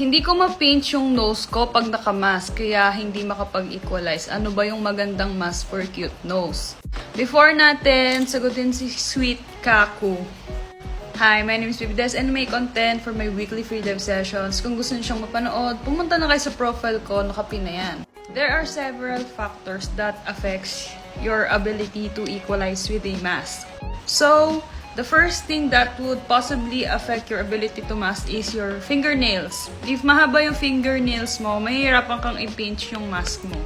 Hindi ko ma-pinch yung nose ko pag naka-mask, kaya hindi makapag-equalize. Ano ba yung magandang mask for cute nose? Before natin sagutin si Sweet Kaku. Hi, my name is Baby Des and may content for my weekly free dive sessions. Kung gusto niyo siyang mapanood, pumunta na kayo sa profile ko, nakapin na yan. There are several factors that affects your ability to equalize with a mask. So, the first thing that would possibly affect your ability to mask is your fingernails. If mahaba yung fingernails mo, mahihirapan kang i-pinch yung mask mo.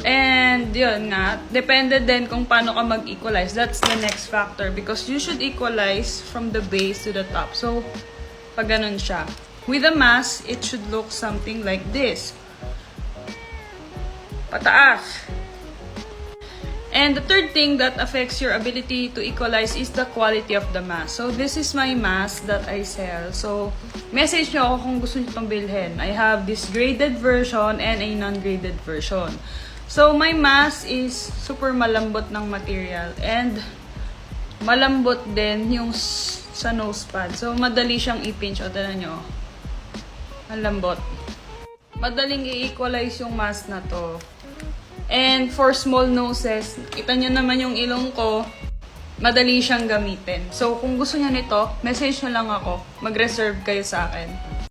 And yun nga, depende din kung paano ka mag-equalize. That's the next factor because you should equalize from the base to the top. So, pag ganun siya. With a mask, it should look something like this. Pataas. And the third thing that affects your ability to equalize is the quality of the mask. So, this is my mask that I sell. So, message nyo ako kung gusto nyo itong bilhin. I have this graded version and a non-graded version. So, my mask is super malambot ng material and malambot din yung sa nose pad. So, madali siyang i-pinch. O, tignan nyo. Malambot. Madaling i-equalize yung mask na to. And for small noses, kita nyo naman yung ilong ko, madali siyang gamitin. So, kung gusto niya nito, message nyo lang ako. Mag-reserve kayo sa akin.